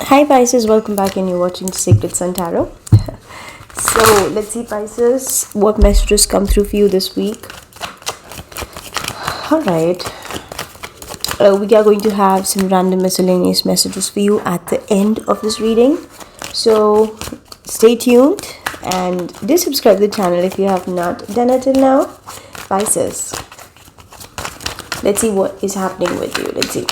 Hi Pisces, welcome back and you're watching Sacred Sun Tarot. So let's see Pisces, what messages come through for you this week. Alright, we are going to have some random miscellaneous messages for you at the end of this reading. So stay tuned and do subscribe to the channel if you have not done it till now. Pisces, let's see what is happening with you. Let's see.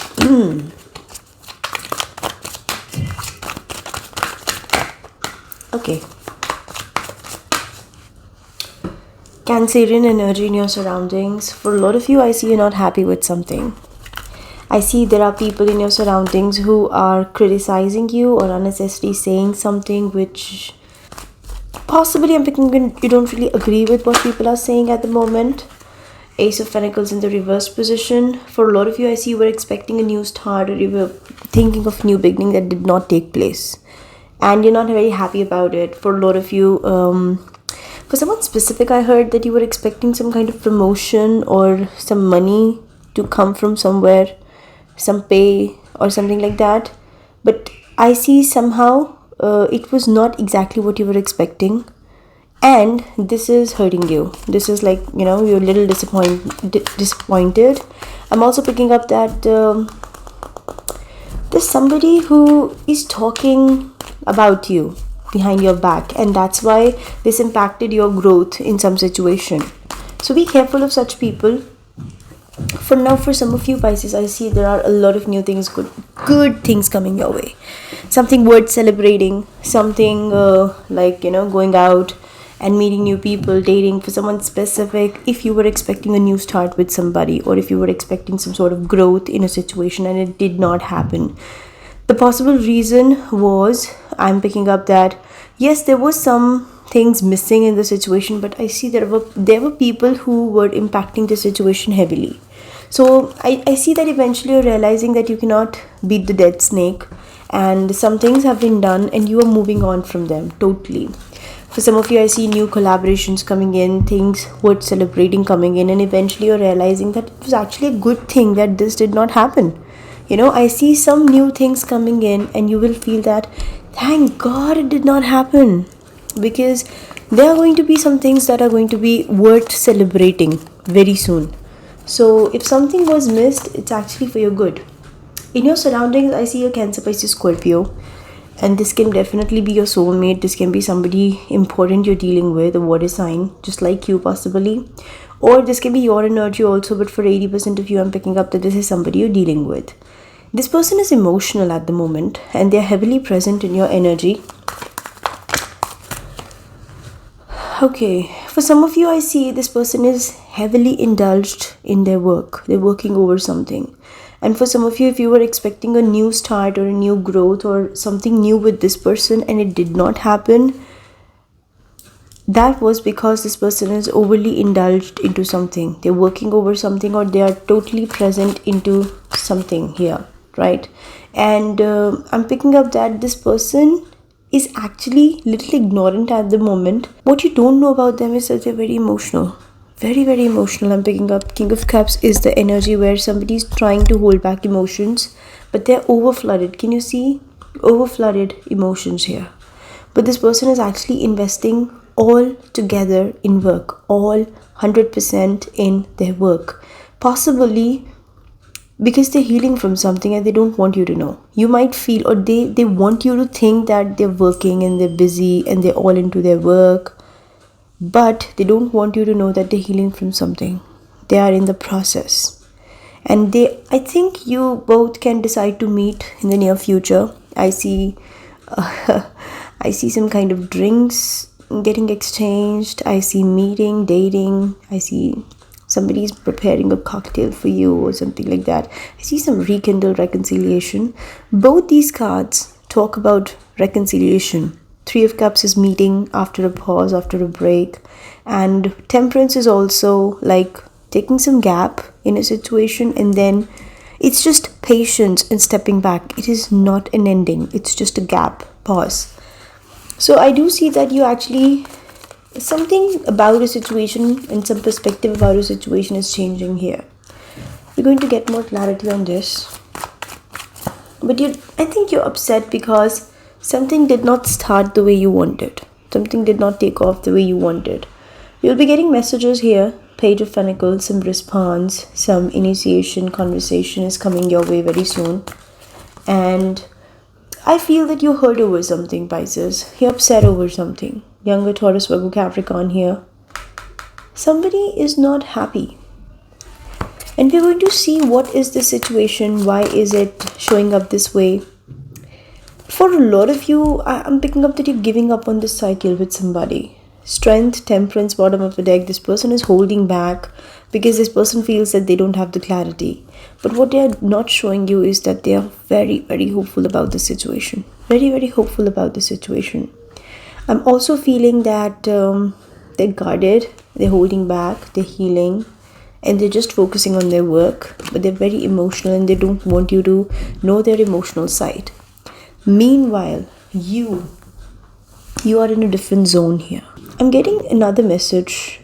Okay. Cancerian energy in your surroundings. For a lot of you, I see you're not happy with something. I see there are people in your surroundings who are criticizing you or unnecessarily saying something which possibly I'm picking you don't really agree with what people are saying at the moment. Ace of Pentacles in the reverse position. For a lot of you, I see you were expecting a new start or you were thinking of new beginning that did not take place. And you're not very happy about it. For a lot of you, for someone specific, I heard that you were expecting some kind of promotion or some money to come from somewhere, some pay or something like that. But I see somehow it was not exactly what you were expecting. And this is hurting you. This is like, you're a little disappointed. I'm also picking up that there's somebody who is talking about you behind your back, and that's why this impacted your growth in some situation. So be careful of such people. For now, for some of you Pisces, I see there are a lot of new things, good things coming your way. Something worth celebrating, something going out and meeting new people, dating. For someone specific, if you were expecting a new start with somebody, or if you were expecting some sort of growth in a situation and it did not happen, the possible reason was, I'm picking up that yes, there was some things missing in the situation, but I see there were people who were impacting the situation heavily. So I see that eventually you're realizing that you cannot beat the dead snake, and some things have been done and you are moving on from them totally. For some of you, I see new collaborations coming in, things worth celebrating coming in, and eventually you're realizing that it was actually a good thing that this did not happen. I see some new things coming in and you will feel that thank God it did not happen, because there are going to be some things that are going to be worth celebrating very soon. So if something was missed, it's actually for your good. In your surroundings, I see a Cancer, Pisces, Scorpio, and this can definitely be your soulmate. This can be somebody important you're dealing with, a water sign, just like you possibly. Or this can be your energy also, but for 80% of you, I'm picking up that this is somebody you're dealing with. This person is emotional at the moment and they're heavily present in your energy. Okay, for some of you, I see this person is heavily indulged in their work. They're working over something. And for some of you, if you were expecting a new start or a new growth or something new with this person and it did not happen, that was because this person is overly indulged into something. They're working over something, or they are totally present into something here, right? And I'm picking up that this person is actually little ignorant at the moment. What you don't know about them is that they're very emotional. Very, very emotional. I'm picking up King of Cups is the energy where somebody's trying to hold back emotions, but they're overflooded. Can you see? Overflooded emotions here. But this person is actually investing all together in work, all 100% in their work. Possibly because they're healing from something and they don't want you to know. You might feel, or they want you to think that they're working and they're busy and they're all into their work, but they don't want you to know that they're healing from something. They are in the process. And I think you both can decide to meet in the near future. I see some kind of drinks getting exchanged. I see meeting, dating. I see somebody's preparing a cocktail for you or something like that. I see some rekindle, reconciliation. Both these cards talk about reconciliation. Three of Cups is meeting after a pause, after a break. And Temperance is also like taking some gap in a situation, and then it's just patience and stepping back. It is not an ending. It's just a gap, pause. So I do see that you actually, something about a situation and some perspective about a situation is changing here. We're going to get more clarity on this. But I think you're upset because something did not start the way you wanted. Something did not take off the way you wanted. You'll be getting messages here. Page of Pentacles, some response, some initiation, conversation is coming your way very soon. And I feel that you're hurt over something, Pisces. You're upset over something. Younger Taurus, Virgo, Capricorn here. Somebody is not happy. And we're going to see what is the situation, why is it showing up this way. For a lot of you, I'm picking up that you're giving up on this cycle with somebody. Strength, Temperance, bottom of the deck. This person is holding back because this person feels that they don't have the clarity. But what they are not showing you is that they are very, very hopeful about the situation. Very, very hopeful about the situation. I'm also feeling that they're guarded, they're holding back, they're healing, and they're just focusing on their work. But they're very emotional and they don't want you to know their emotional side. Meanwhile, you are in a different zone here. I'm getting another message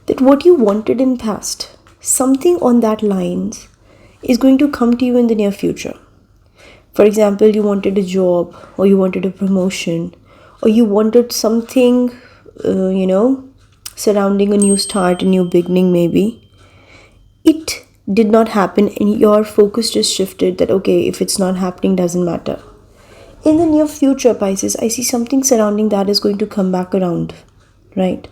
that what you wanted in past, something on that lines is going to come to you in the near future. For example, you wanted a job, or you wanted a promotion, or you wanted something, surrounding a new start, a new beginning maybe. It did not happen and your focus just shifted that, okay, if it's not happening, doesn't matter. In the near future, Pisces, I see something surrounding that is going to come back around, right?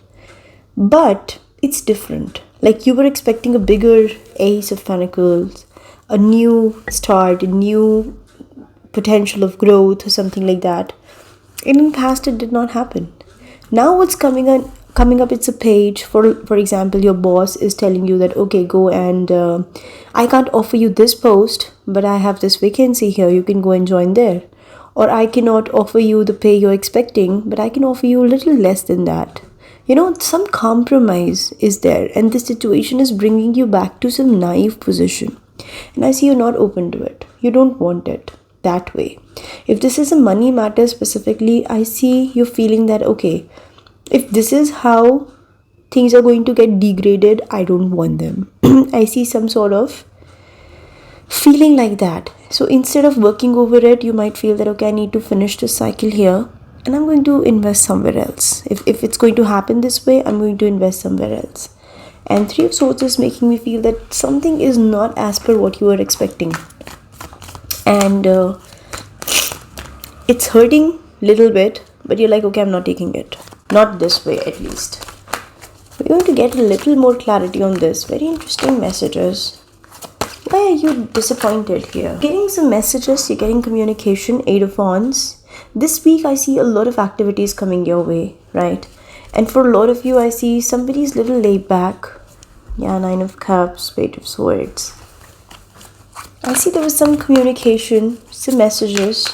But it's different. Like you were expecting a bigger Ace of Pentacles, a new start, a new potential of growth or something like that. And in the past, it did not happen. Now what's coming up, it's a page. For example, your boss is telling you that, okay, go and I can't offer you this post, but I have this vacancy here. You can go and join there. Or I cannot offer you the pay you're expecting, but I can offer you a little less than that. Some compromise is there, and the situation is bringing you back to some naive position. And I see you're not open to it. You don't want it that way. If this is a money matter specifically, I see you feeling that, okay, if this is how things are going to get degraded, I don't want them. I see some sort of feeling like that. So instead of working over it, you might feel that, okay, I need to finish this cycle here and I'm going to invest somewhere else. If it's going to happen this way, I'm going to invest somewhere else. And Three of Swords is making me feel that something is not as per what you were expecting. And it's hurting a little bit, but you're like, okay, I'm not taking it. Not this way, at least. We're going to get a little more clarity on this. Very interesting messages. Why are you disappointed here? Getting some messages, you're getting communication, 8 of Wands. This week, I see a lot of activities coming your way, right? And for a lot of you, I see somebody's little laid back. Yeah, 9 of Cups, Page of Swords. I see there was some communication, some messages,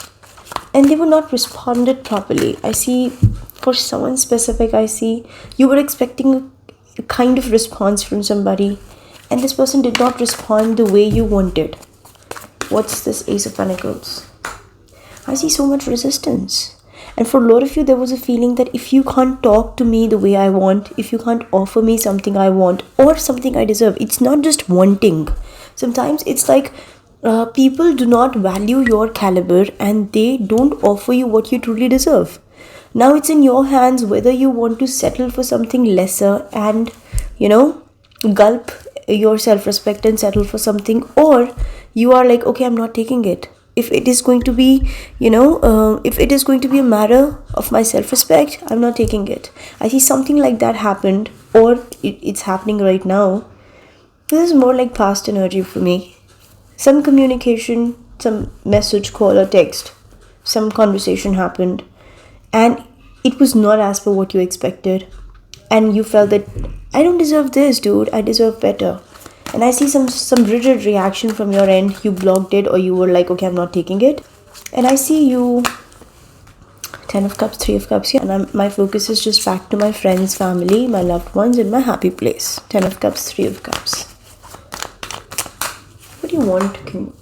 and they were not responded properly. I see for someone specific, I see you were expecting a kind of response from somebody, and this person did not respond the way you wanted. What's this Ace of Pentacles? I see so much resistance. And for a lot of you, there was a feeling that if you can't talk to me the way I want, if you can't offer me something I want or something I deserve, it's not just wanting. Sometimes it's like people do not value your caliber and they don't offer you what you truly deserve. Now it's in your hands whether you want to settle for something lesser and, gulp your self-respect and settle for something, or you are like, okay, I'm not taking it. If it is going to be, if it is going to be a matter of my self-respect, I'm not taking it. I see something like that happened, or it's happening right now. This is more like past energy for me. Some communication, some message, call or text, some conversation happened, and it was not as per what you expected. And you felt that, I don't deserve this, dude. I deserve better. And I see some rigid reaction from your end. You blocked it, or you were like, okay, I'm not taking it. And I see you 10 of Cups, 3 of Cups here. And my focus is just back to my friends, family, my loved ones, and my happy place. 10 of Cups, 3 of Cups. What do you want?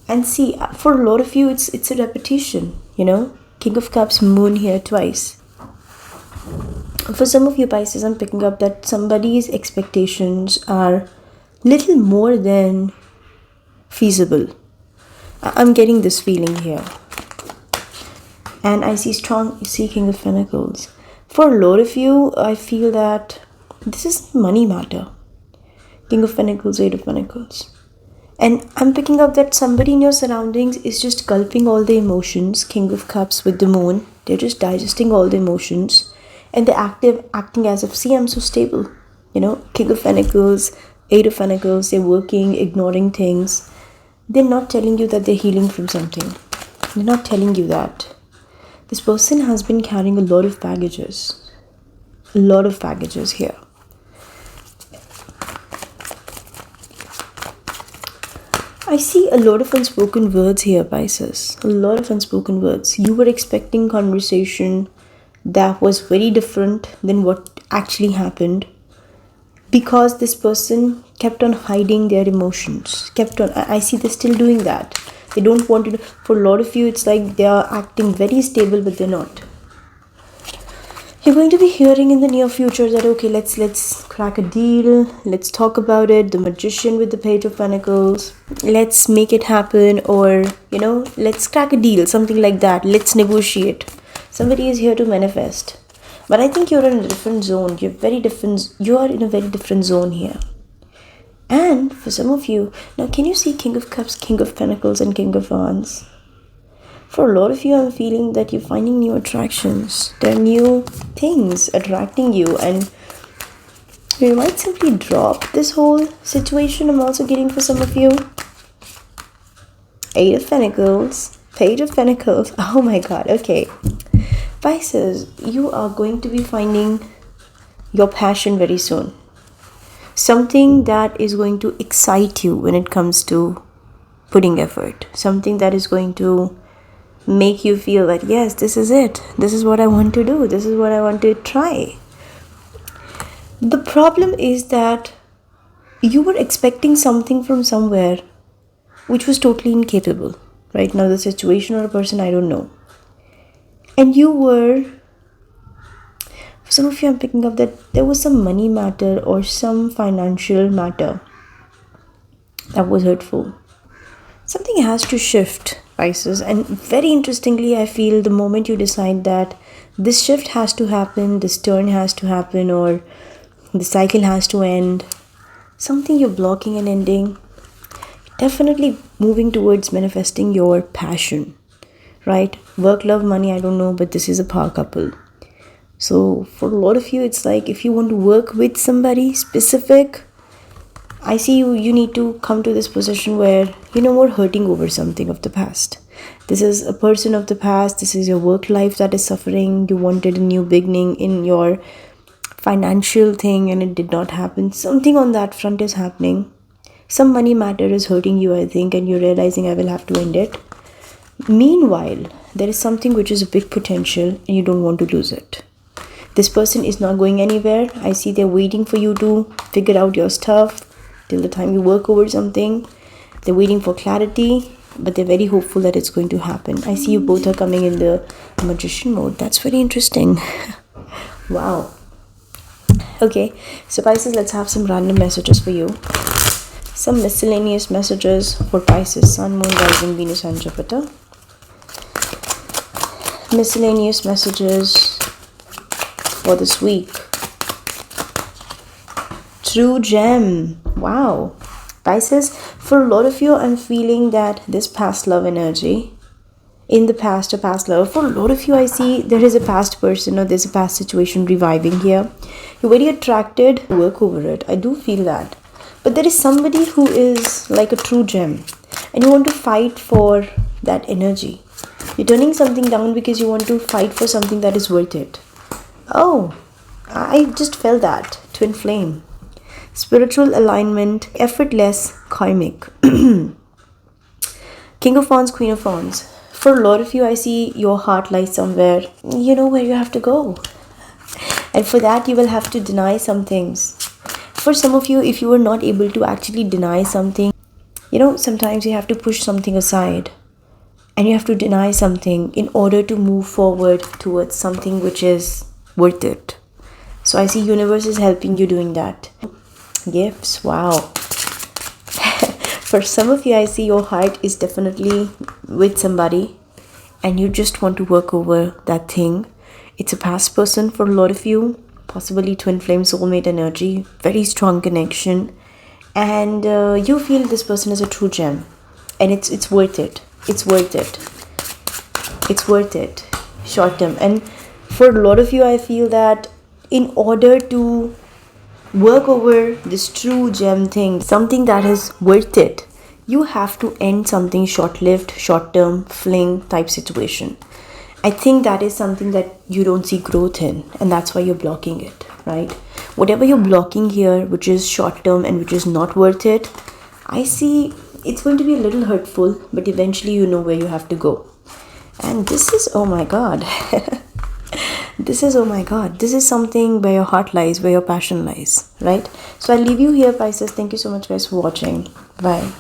And see, for a lot of you, it's a repetition, King of Cups, Moon here twice. For some of you, Pisces, I'm picking up that somebody's expectations are little more than feasible. I'm getting this feeling here. And I see King of Pentacles. For a lot of you, I feel that this is money matter. King of Pentacles, Eight of Pentacles. And I'm picking up that somebody in your surroundings is just gulping all the emotions. King of Cups with the moon. They're just digesting all the emotions. And they're acting as if, see, I'm so stable. King of Pentacles, Eight of Pentacles, they're working, ignoring things. They're not telling you that they're healing from something. They're not telling you that. This person has been carrying a lot of baggages. A lot of baggages here. I see a lot of unspoken words here, Pisces. A lot of unspoken words. You were expecting conversation that was very different than what actually happened. Because this person kept on hiding their emotions. I see they're still doing that. They don't want to. For a lot of you, it's like they are acting very stable, but they're not. You're going to be hearing in the near future that, okay, let's crack a deal. Let's talk about it. The Magician with the Page of Pentacles. Let's make it happen, or, let's crack a deal. Something like that. Let's negotiate. Somebody is here to manifest. But I think you're in a different zone. You are in a very different zone here. And for some of you, now can you see King of Cups, King of Pentacles, and King of Wands? For a lot of you, I'm feeling that you're finding new attractions. There are new things attracting you, and you might simply drop this whole situation. I'm also getting for some of you. Eight of Pentacles, Page of Pentacles. Oh my God, okay. Pisces, you are going to be finding your passion very soon. Something that is going to excite you when it comes to putting effort. Something that is going to make you feel that, yes, this is it. This is what I want to do. This is what I want to try. The problem is that you were expecting something from somewhere which was totally incapable. Right now, the situation or a person, I don't know. And you were, for some of you, I'm picking up that there was some money matter or some financial matter that was hurtful. Something has to shift, Pisces. And very interestingly, I feel the moment you decide that this shift has to happen, this turn has to happen, or the cycle has to end, something you're blocking and ending, definitely moving towards manifesting your passion. Right? Work, love, money, I don't know, but this is a power couple. So for a lot of you, it's like if you want to work with somebody specific, I see you need to come to this position where you're no more hurting over something of the past. This is a person of the past. This is your work life that is suffering. You wanted a new beginning in your financial thing and it did not happen. Something on that front is happening. Some money matter is hurting you, I think, and you're realizing I will have to end it. Meanwhile, there is something which is a big potential and you don't want to lose it. This person is not going anywhere. I see they're waiting for you to figure out your stuff till the time you work over something. They're waiting for clarity, but they're very hopeful that it's going to happen. I see you both are coming in the Magician mode. That's very interesting. Wow. Okay, so Pisces, let's have some random messages for you. Some miscellaneous messages for Pisces, Sun, Moon, Rising, Venus, and Jupiter. Miscellaneous messages for this week. True gem. Wow. Pisces, for a lot of you, I'm feeling that this past love energy, in the past, a past love, for a lot of you, I see there is a past person or there's a past situation reviving here. You're very attracted, work over it. I do feel that. But there is somebody who is like a true gem and you want to fight for that energy. You're turning something down because you want to fight for something that is worth it. Oh, I just felt that. Twin flame. Spiritual alignment, effortless, karmic. King of Wands, Queen of Wands. For a lot of you, I see your heart lies somewhere. You know where you have to go. And for that, you will have to deny some things. For some of you, if you are not able to actually deny something, sometimes you have to push something aside. And you have to deny something in order to move forward towards something which is worth it. So I see universe is helping you doing that. Gifts, wow. For For some of you, I see your heart is definitely with somebody and you just want to work over that thing. It's a past person for a lot of you, possibly twin flame soulmate energy, very strong connection, and you feel this person is a true gem, and it's worth it. It's worth it. It's worth it, short term. And for a lot of you, I feel that in order to work over this true gem thing, something that is worth it, you have to end something short-lived, short-term, fling type situation. I think that is something that you don't see growth in, and that's why you're blocking it, right? Whatever you're blocking here, which is short-term and which is not worth it, I see it's going to be a little hurtful, but eventually you know where you have to go. And this is, oh my God. This is, oh my God, this is something where your heart lies, where your passion lies, right? So I'll leave you here, Pisces. Thank you so much, guys, for watching. Bye.